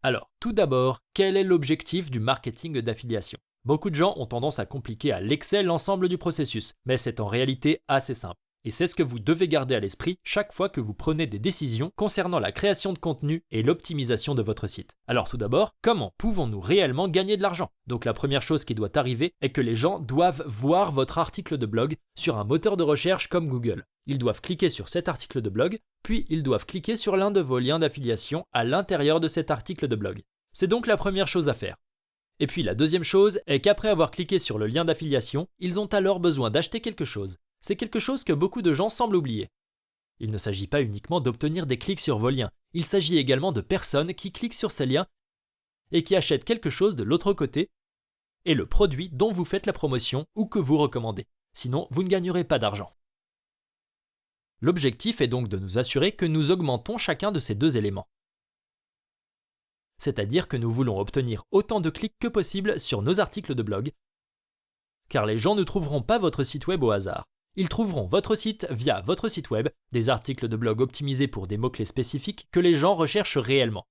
Alors, tout d'abord, quel est l'objectif du marketing d'affiliation? Beaucoup de gens ont tendance à compliquer à l'excès l'ensemble du processus, mais c'est en réalité assez simple. Et c'est ce que vous devez garder à l'esprit chaque fois que vous prenez des décisions concernant la création de contenu et l'optimisation de votre site. Alors tout d'abord, comment pouvons-nous réellement gagner de l'argent? Donc la première chose qui doit arriver est que les gens doivent voir votre article de blog sur un moteur de recherche comme Google. Ils doivent cliquer sur cet article de blog, puis ils doivent cliquer sur l'un de vos liens d'affiliation à l'intérieur de cet article de blog. C'est donc la première chose à faire. Et puis la deuxième chose est qu'après avoir cliqué sur le lien d'affiliation, ils ont alors besoin d'acheter quelque chose. C'est quelque chose que beaucoup de gens semblent oublier. Il ne s'agit pas uniquement d'obtenir des clics sur vos liens, il s'agit également de personnes qui cliquent sur ces liens et qui achètent quelque chose de l'autre côté et le produit dont vous faites la promotion ou que vous recommandez. Sinon, vous ne gagnerez pas d'argent. L'objectif est donc de nous assurer que nous augmentons chacun de ces deux éléments. C'est-à-dire que nous voulons obtenir autant de clics que possible sur nos articles de blog, car les gens ne trouveront pas votre site web au hasard. Ils trouveront votre site via votre site web, des articles de blog optimisés pour des mots-clés spécifiques que les gens recherchent réellement.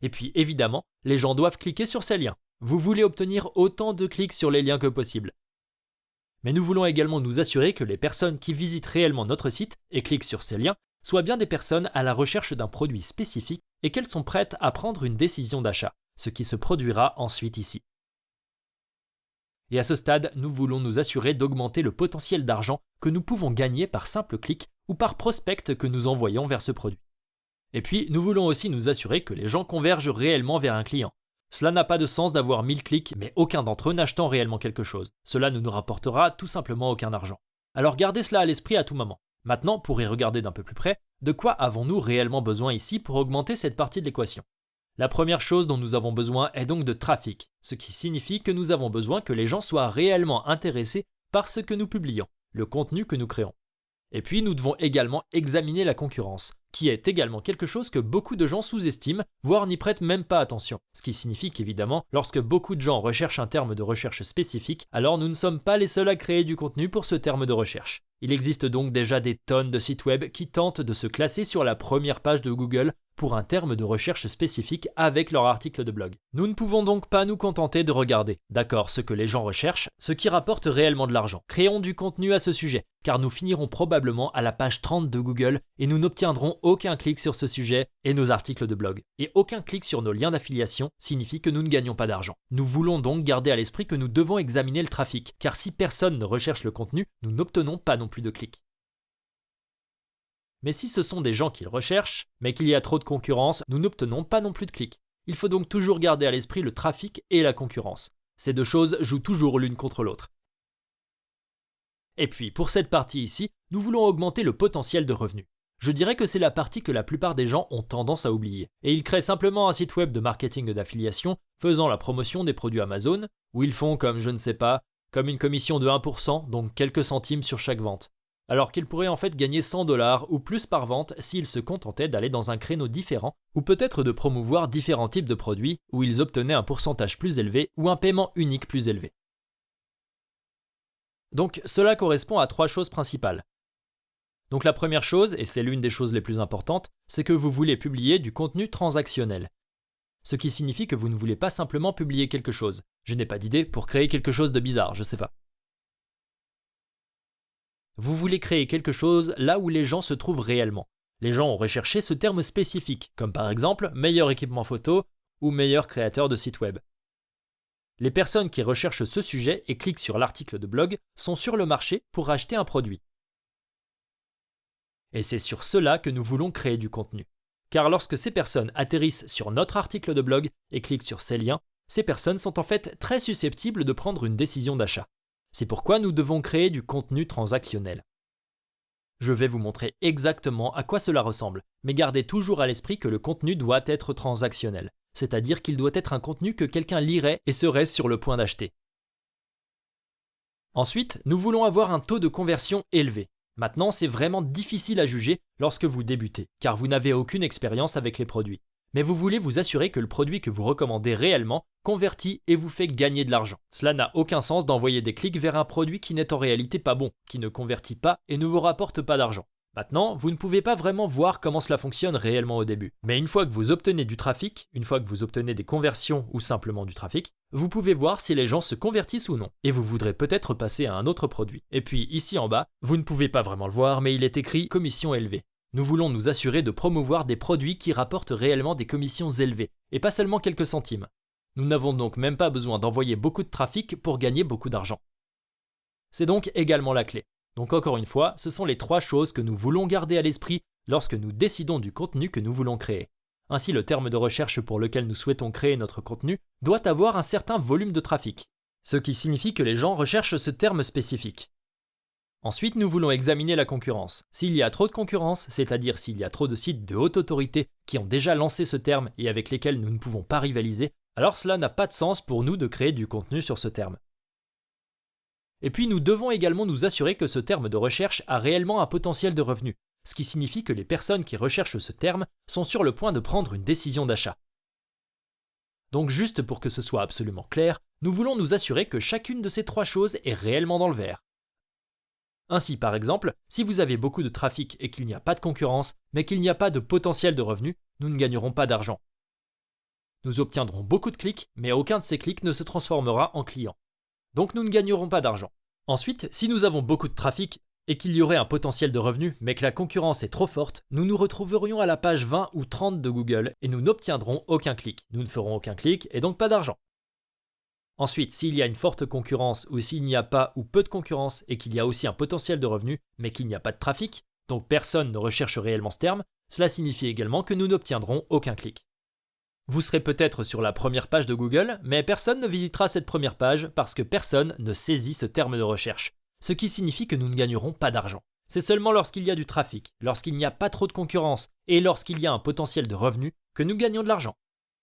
Et puis évidemment, les gens doivent cliquer sur ces liens. Vous voulez obtenir autant de clics sur les liens que possible. Mais nous voulons également nous assurer que les personnes qui visitent réellement notre site et cliquent sur ces liens soient bien des personnes à la recherche d'un produit spécifique et qu'elles sont prêtes à prendre une décision d'achat, ce qui se produira ensuite ici. Et à ce stade, nous voulons nous assurer d'augmenter le potentiel d'argent que nous pouvons gagner par simple clic ou par prospect que nous envoyons vers ce produit. Et puis, nous voulons aussi nous assurer que les gens convergent réellement vers un client. Cela n'a pas de sens d'avoir 1000 clics, mais aucun d'entre eux n'achetant réellement quelque chose. Cela ne nous rapportera tout simplement aucun argent. Alors gardez cela à l'esprit à tout moment. Maintenant, pour y regarder d'un peu plus près, de quoi avons-nous réellement besoin ici pour augmenter cette partie de l'équation? La première chose dont nous avons besoin est donc de trafic, ce qui signifie que nous avons besoin que les gens soient réellement intéressés par ce que nous publions, le contenu que nous créons. Et puis nous devons également examiner la concurrence, qui est également quelque chose que beaucoup de gens sous-estiment, voire n'y prêtent même pas attention. Ce qui signifie qu'évidemment, lorsque beaucoup de gens recherchent un terme de recherche spécifique, alors nous ne sommes pas les seuls à créer du contenu pour ce terme de recherche. Il existe donc déjà des tonnes de sites web qui tentent de se classer sur la première page de Google pour un terme de recherche spécifique avec leur article de blog. Nous ne pouvons donc pas nous contenter de regarder, d'accord, ce que les gens recherchent, ce qui rapporte réellement de l'argent. Créons du contenu à ce sujet, car nous finirons probablement à la page 30 de Google et nous n'obtiendrons aucun clic sur ce sujet et nos articles de blog. Et aucun clic sur nos liens d'affiliation signifie que nous ne gagnons pas d'argent. Nous voulons donc garder à l'esprit que nous devons examiner le trafic, car si personne ne recherche le contenu, nous n'obtenons pas non plus de clics. Mais si ce sont des gens qui le recherchent, mais qu'il y a trop de concurrence, nous n'obtenons pas non plus de clics. Il faut donc toujours garder à l'esprit le trafic et la concurrence. Ces deux choses jouent toujours l'une contre l'autre. Et puis, pour cette partie ici, nous voulons augmenter le potentiel de revenus. Je dirais que c'est la partie que la plupart des gens ont tendance à oublier. Et ils créent simplement un site web de marketing d'affiliation faisant la promotion des produits Amazon, où ils font comme je ne sais pas, comme une commission de 1%, donc quelques centimes sur chaque vente. Alors qu'ils pourraient en fait gagner 100$ ou plus par vente s'ils se contentaient d'aller dans un créneau différent, ou peut-être de promouvoir différents types de produits où ils obtenaient un pourcentage plus élevé ou un paiement unique plus élevé. Donc cela correspond à 3 choses principales. Donc la première chose, et c'est l'une des choses les plus importantes, c'est que vous voulez publier du contenu transactionnel. Ce qui signifie que vous ne voulez pas simplement publier quelque chose. Je n'ai pas d'idée pour créer quelque chose de bizarre, je sais pas. Vous voulez créer quelque chose là où les gens se trouvent réellement. Les gens ont recherché ce terme spécifique, comme par exemple meilleur équipement photo ou meilleur créateur de site web. Les personnes qui recherchent ce sujet et cliquent sur l'article de blog sont sur le marché pour acheter un produit. Et c'est sur cela que nous voulons créer du contenu. Car lorsque ces personnes atterrissent sur notre article de blog et cliquent sur ces liens, ces personnes sont en fait très susceptibles de prendre une décision d'achat. C'est pourquoi nous devons créer du contenu transactionnel. Je vais vous montrer exactement à quoi cela ressemble, mais gardez toujours à l'esprit que le contenu doit être transactionnel, c'est-à-dire qu'il doit être un contenu que quelqu'un lirait et serait sur le point d'acheter. Ensuite, nous voulons avoir un taux de conversion élevé. Maintenant, c'est vraiment difficile à juger lorsque vous débutez, car vous n'avez aucune expérience avec les produits. Mais vous voulez vous assurer que le produit que vous recommandez réellement convertit et vous fait gagner de l'argent. Cela n'a aucun sens d'envoyer des clics vers un produit qui n'est en réalité pas bon, qui ne convertit pas et ne vous rapporte pas d'argent. Maintenant, vous ne pouvez pas vraiment voir comment cela fonctionne réellement au début. Mais une fois que vous obtenez du trafic, une fois que vous obtenez des conversions ou simplement du trafic, vous pouvez voir si les gens se convertissent ou non. Et vous voudrez peut-être passer à un autre produit. Et puis ici en bas, vous ne pouvez pas vraiment le voir, mais il est écrit commission élevée. Nous voulons nous assurer de promouvoir des produits qui rapportent réellement des commissions élevées, et pas seulement quelques centimes. Nous n'avons donc même pas besoin d'envoyer beaucoup de trafic pour gagner beaucoup d'argent. C'est donc également la clé. Donc encore une fois, ce sont les 3 choses que nous voulons garder à l'esprit lorsque nous décidons du contenu que nous voulons créer. Ainsi, le terme de recherche pour lequel nous souhaitons créer notre contenu doit avoir un certain volume de trafic, ce qui signifie que les gens recherchent ce terme spécifique. Ensuite, nous voulons examiner la concurrence. S'il y a trop de concurrence, c'est-à-dire s'il y a trop de sites de haute autorité qui ont déjà lancé ce terme et avec lesquels nous ne pouvons pas rivaliser, alors cela n'a pas de sens pour nous de créer du contenu sur ce terme. Et puis nous devons également nous assurer que ce terme de recherche a réellement un potentiel de revenu, ce qui signifie que les personnes qui recherchent ce terme sont sur le point de prendre une décision d'achat. Donc juste pour que ce soit absolument clair, nous voulons nous assurer que chacune de ces 3 choses est réellement dans le vert. Ainsi par exemple, si vous avez beaucoup de trafic et qu'il n'y a pas de concurrence, mais qu'il n'y a pas de potentiel de revenu, nous ne gagnerons pas d'argent. Nous obtiendrons beaucoup de clics, mais aucun de ces clics ne se transformera en clients. Donc nous ne gagnerons pas d'argent. Ensuite, si nous avons beaucoup de trafic et qu'il y aurait un potentiel de revenu, mais que la concurrence est trop forte, nous nous retrouverions à la page 20 ou 30 de Google et nous n'obtiendrons aucun clic. Nous ne ferons aucun clic et donc pas d'argent. Ensuite, s'il y a une forte concurrence ou s'il n'y a pas ou peu de concurrence et qu'il y a aussi un potentiel de revenu, mais qu'il n'y a pas de trafic, donc personne ne recherche réellement ce terme, cela signifie également que nous n'obtiendrons aucun clic. Vous serez peut-être sur la première page de Google, mais personne ne visitera cette première page parce que personne ne saisit ce terme de recherche, ce qui signifie que nous ne gagnerons pas d'argent. C'est seulement lorsqu'il y a du trafic, lorsqu'il n'y a pas trop de concurrence et lorsqu'il y a un potentiel de revenu que nous gagnons de l'argent.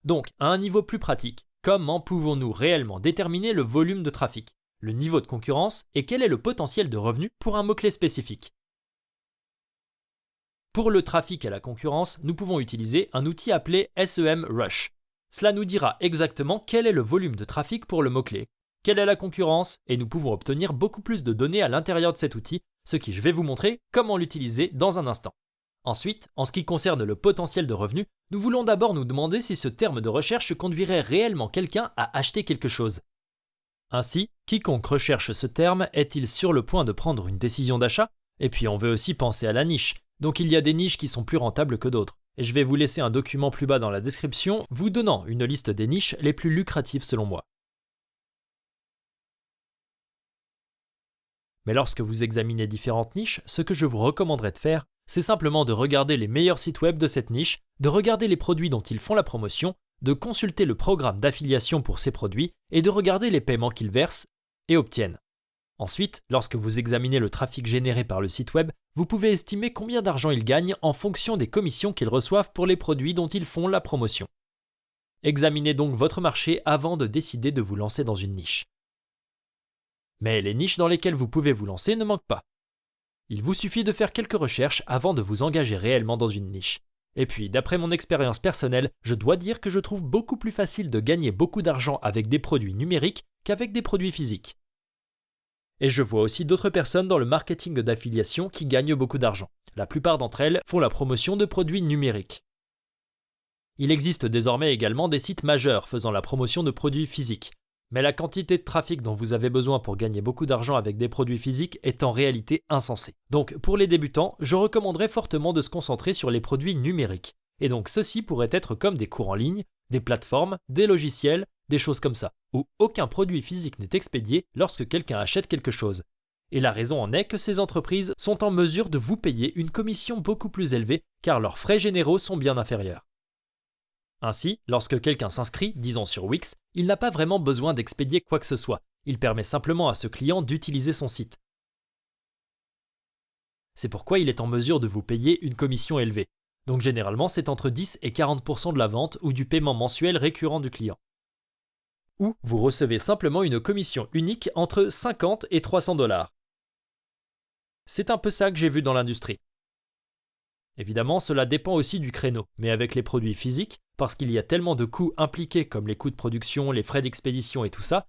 Donc, à un niveau plus pratique, comment pouvons-nous réellement déterminer le volume de trafic, le niveau de concurrence et quel est le potentiel de revenu pour un mot-clé spécifique ? Pour le trafic et la concurrence, nous pouvons utiliser un outil appelé SEMrush. Cela nous dira exactement quel est le volume de trafic pour le mot-clé, quelle est la concurrence, et nous pouvons obtenir beaucoup plus de données à l'intérieur de cet outil, ce qui je vais vous montrer comment l'utiliser dans un instant. Ensuite, en ce qui concerne le potentiel de revenu, nous voulons d'abord nous demander si ce terme de recherche conduirait réellement quelqu'un à acheter quelque chose. Ainsi, quiconque recherche ce terme est-il sur le point de prendre une décision d'achat ? Et puis on veut aussi penser à la niche. Donc il y a des niches qui sont plus rentables que d'autres. Et je vais vous laisser un document plus bas dans la description vous donnant une liste des niches les plus lucratives selon moi. Mais lorsque vous examinez différentes niches, ce que je vous recommanderais de faire, c'est simplement de regarder les meilleurs sites web de cette niche, de regarder les produits dont ils font la promotion, de consulter le programme d'affiliation pour ces produits et de regarder les paiements qu'ils versent et obtiennent. Ensuite, lorsque vous examinez le trafic généré par le site web, vous pouvez estimer combien d'argent ils gagnent en fonction des commissions qu'ils reçoivent pour les produits dont ils font la promotion. Examinez donc votre marché avant de décider de vous lancer dans une niche. Mais les niches dans lesquelles vous pouvez vous lancer ne manquent pas. Il vous suffit de faire quelques recherches avant de vous engager réellement dans une niche. Et puis, d'après mon expérience personnelle, je dois dire que je trouve beaucoup plus facile de gagner beaucoup d'argent avec des produits numériques qu'avec des produits physiques. Et je vois aussi d'autres personnes dans le marketing d'affiliation qui gagnent beaucoup d'argent. La plupart d'entre elles font la promotion de produits numériques. Il existe désormais également des sites majeurs faisant la promotion de produits physiques. Mais la quantité de trafic dont vous avez besoin pour gagner beaucoup d'argent avec des produits physiques est en réalité insensée. Donc pour les débutants, je recommanderais fortement de se concentrer sur les produits numériques. Et donc ceux-ci pourraient être comme des cours en ligne, des plateformes, des logiciels, des choses comme ça, où aucun produit physique n'est expédié lorsque quelqu'un achète quelque chose. Et la raison en est que ces entreprises sont en mesure de vous payer une commission beaucoup plus élevée car leurs frais généraux sont bien inférieurs. Ainsi, lorsque quelqu'un s'inscrit, disons sur Wix, il n'a pas vraiment besoin d'expédier quoi que ce soit, il permet simplement à ce client d'utiliser son site. C'est pourquoi il est en mesure de vous payer une commission élevée. Donc généralement c'est entre 10 et 40% de la vente ou du paiement mensuel récurrent du client. Ou vous recevez simplement une commission unique entre 50 et 300 $. C'est un peu ça que j'ai vu dans l'industrie. Évidemment, cela dépend aussi du créneau, mais avec les produits physiques, parce qu'il y a tellement de coûts impliqués comme les coûts de production, les frais d'expédition et tout ça,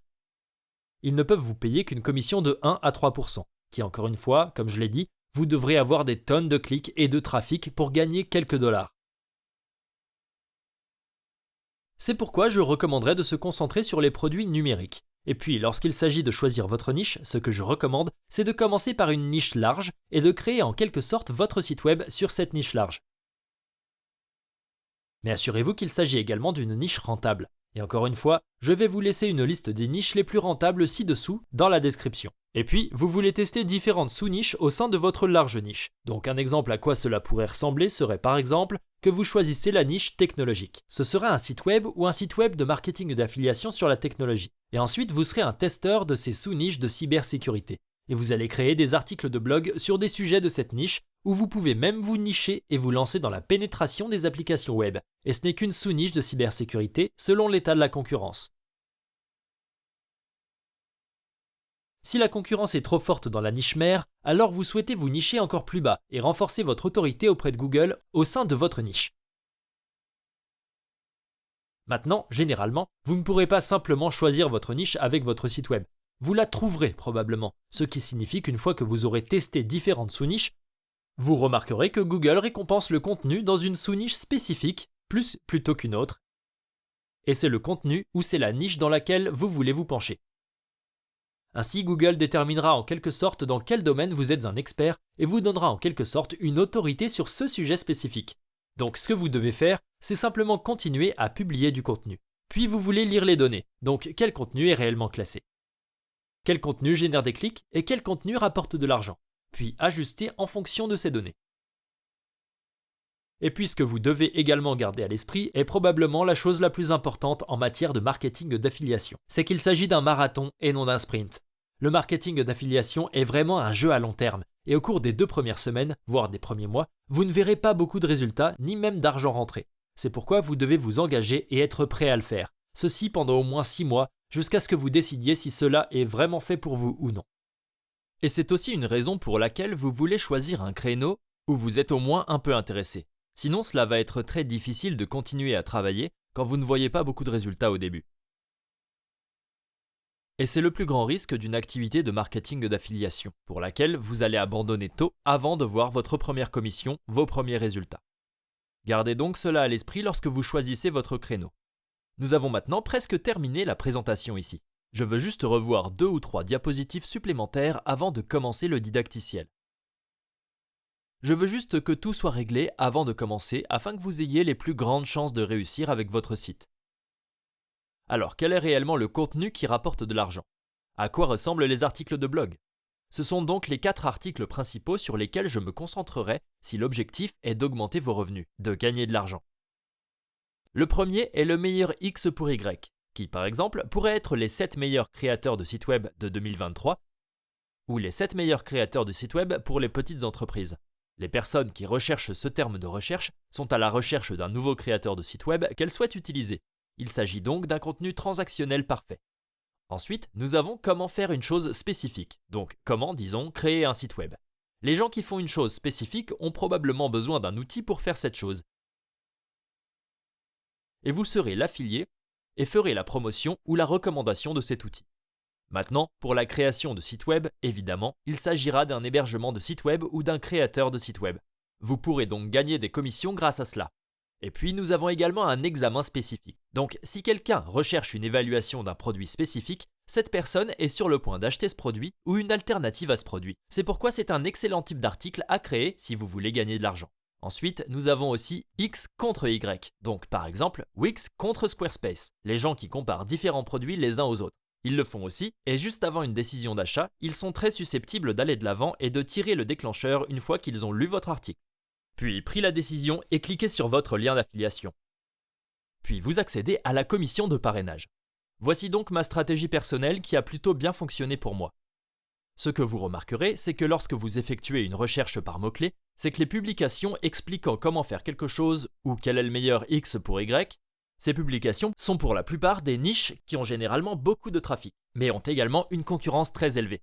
ils ne peuvent vous payer qu'une commission de 1 à 3%, qui encore une fois, comme je l'ai dit, vous devrez avoir des tonnes de clics et de trafic pour gagner quelques dollars. C'est pourquoi je recommanderais de se concentrer sur les produits numériques. Et puis, lorsqu'il s'agit de choisir votre niche, ce que je recommande, c'est de commencer par une niche large et de créer en quelque sorte votre site web sur cette niche large. Mais assurez-vous qu'il s'agit également d'une niche rentable. Et encore une fois, je vais vous laisser une liste des niches les plus rentables ci-dessous dans la description. Et puis, vous voulez tester différentes sous-niches au sein de votre large niche. Donc un exemple à quoi cela pourrait ressembler serait par exemple que vous choisissez la niche technologique. Ce sera un site web ou un site web de marketing d'affiliation sur la technologie. Et ensuite, vous serez un testeur de ces sous-niches de cybersécurité. Et vous allez créer des articles de blog sur des sujets de cette niche où vous pouvez même vous nicher et vous lancer dans la pénétration des applications web. Et ce n'est qu'une sous-niche de cybersécurité selon l'état de la concurrence. Si la concurrence est trop forte dans la niche mère, alors vous souhaitez vous nicher encore plus bas et renforcer votre autorité auprès de Google au sein de votre niche. Maintenant, généralement, vous ne pourrez pas simplement choisir votre niche avec votre site web. Vous la trouverez probablement, ce qui signifie qu'une fois que vous aurez testé différentes sous-niches, vous remarquerez que Google récompense le contenu dans une sous-niche spécifique, plutôt qu'une autre. Et c'est le contenu ou c'est la niche dans laquelle vous voulez vous pencher. Ainsi, Google déterminera en quelque sorte dans quel domaine vous êtes un expert et vous donnera en quelque sorte une autorité sur ce sujet spécifique. Donc ce que vous devez faire, c'est simplement continuer à publier du contenu. Puis vous voulez lire les données, donc quel contenu est réellement classé. Quel contenu génère des clics et quel contenu rapporte de l'argent. Puis ajuster en fonction de ces données. Et puis ce que vous devez également garder à l'esprit est probablement la chose la plus importante en matière de marketing d'affiliation. C'est qu'il s'agit d'un marathon et non d'un sprint. Le marketing d'affiliation est vraiment un jeu à long terme, et au cours des 2 premières semaines, voire des premiers mois, vous ne verrez pas beaucoup de résultats, ni même d'argent rentré. C'est pourquoi vous devez vous engager et être prêt à le faire. Ceci pendant au moins 6 mois, jusqu'à ce que vous décidiez si cela est vraiment fait pour vous ou non. Et c'est aussi une raison pour laquelle vous voulez choisir un créneau où vous êtes au moins un peu intéressé. Sinon, cela va être très difficile de continuer à travailler quand vous ne voyez pas beaucoup de résultats au début. Et c'est le plus grand risque d'une activité de marketing d'affiliation, pour laquelle vous allez abandonner tôt avant de voir votre première commission, vos premiers résultats. Gardez donc cela à l'esprit lorsque vous choisissez votre créneau. Nous avons maintenant presque terminé la présentation ici. Je veux juste revoir 2 ou 3 diapositives supplémentaires avant de commencer le didacticiel. Je veux juste que tout soit réglé avant de commencer afin que vous ayez les plus grandes chances de réussir avec votre site. Alors, quel est réellement le contenu qui rapporte de l'argent? À quoi ressemblent les articles de blog? Ce sont donc les 4 articles principaux sur lesquels je me concentrerai si l'objectif est d'augmenter vos revenus, de gagner de l'argent. Le premier est le meilleur X pour Y, qui par exemple pourrait être les 7 meilleurs créateurs de sites web de 2023 ou les 7 meilleurs créateurs de sites web pour les petites entreprises. Les personnes qui recherchent ce terme de recherche sont à la recherche d'un nouveau créateur de site web qu'elles souhaitent utiliser. Il s'agit donc d'un contenu transactionnel parfait. Ensuite, nous avons comment faire une chose spécifique, donc comment, disons, créer un site web. Les gens qui font une chose spécifique ont probablement besoin d'un outil pour faire cette chose. Et vous serez l'affilié et ferez la promotion ou la recommandation de cet outil. Maintenant, pour la création de site web, évidemment, il s'agira d'un hébergement de site web ou d'un créateur de site web. Vous pourrez donc gagner des commissions grâce à cela. Et puis, nous avons également un examen spécifique. Donc, si quelqu'un recherche une évaluation d'un produit spécifique, cette personne est sur le point d'acheter ce produit ou une alternative à ce produit. C'est pourquoi c'est un excellent type d'article à créer si vous voulez gagner de l'argent. Ensuite, nous avons aussi X contre Y. Donc, par exemple, Wix contre Squarespace. Les gens qui comparent différents produits les uns aux autres. Ils le font aussi, et juste avant une décision d'achat, ils sont très susceptibles d'aller de l'avant et de tirer le déclencheur une fois qu'ils ont lu votre article. Puis pris la décision et cliquez sur votre lien d'affiliation. Puis vous accédez à la commission de parrainage. Voici donc ma stratégie personnelle qui a plutôt bien fonctionné pour moi. Ce que vous remarquerez, c'est que lorsque vous effectuez une recherche par mots-clés, c'est que les publications expliquant comment faire quelque chose ou quel est le meilleur X pour Y, ces publications sont pour la plupart des niches qui ont généralement beaucoup de trafic, mais ont également une concurrence très élevée.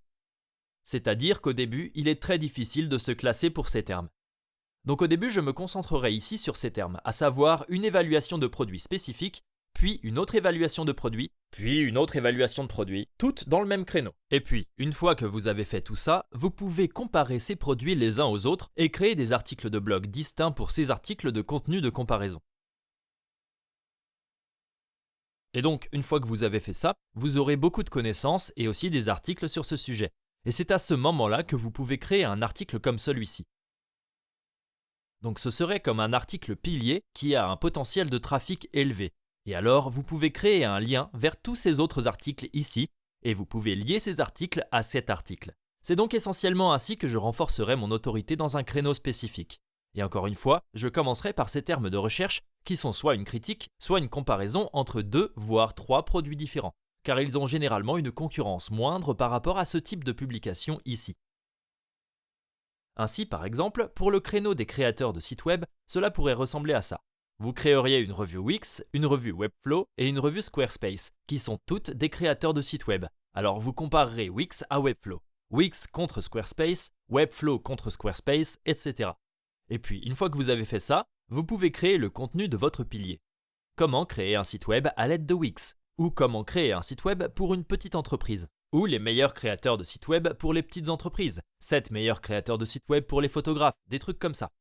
C'est-à-dire qu'au début, il est très difficile de se classer pour ces termes. Donc au début, je me concentrerai ici sur ces termes, à savoir une évaluation de produits spécifiques, puis une autre évaluation de produit, puis une autre évaluation de produit, toutes dans le même créneau. Et puis, une fois que vous avez fait tout ça, vous pouvez comparer ces produits les uns aux autres et créer des articles de blog distincts pour ces articles de contenu de comparaison. Et donc, une fois que vous avez fait ça, vous aurez beaucoup de connaissances et aussi des articles sur ce sujet. Et c'est à ce moment-là que vous pouvez créer un article comme celui-ci. Donc ce serait comme un article pilier qui a un potentiel de trafic élevé. Et alors, vous pouvez créer un lien vers tous ces autres articles ici, et vous pouvez lier ces articles à cet article. C'est donc essentiellement ainsi que je renforcerai mon autorité dans un créneau spécifique. Et encore une fois, je commencerai par ces termes de recherche qui sont soit une critique, soit une comparaison entre 2 voire 3 produits différents, car ils ont généralement une concurrence moindre par rapport à ce type de publication ici. Ainsi, par exemple, pour le créneau des créateurs de sites web, cela pourrait ressembler à ça. Vous créeriez une revue Wix, une revue Webflow et une revue Squarespace, qui sont toutes des créateurs de sites web. Alors vous comparerez Wix à Webflow, Wix contre Squarespace, Webflow contre Squarespace, etc. Et puis, une fois que vous avez fait ça, vous pouvez créer le contenu de votre pilier. Comment créer un site web à l'aide de Wix? Ou comment créer un site web pour une petite entreprise? Ou les meilleurs créateurs de sites web pour les petites entreprises, 7 meilleurs créateurs de sites web pour les photographes, des trucs comme ça.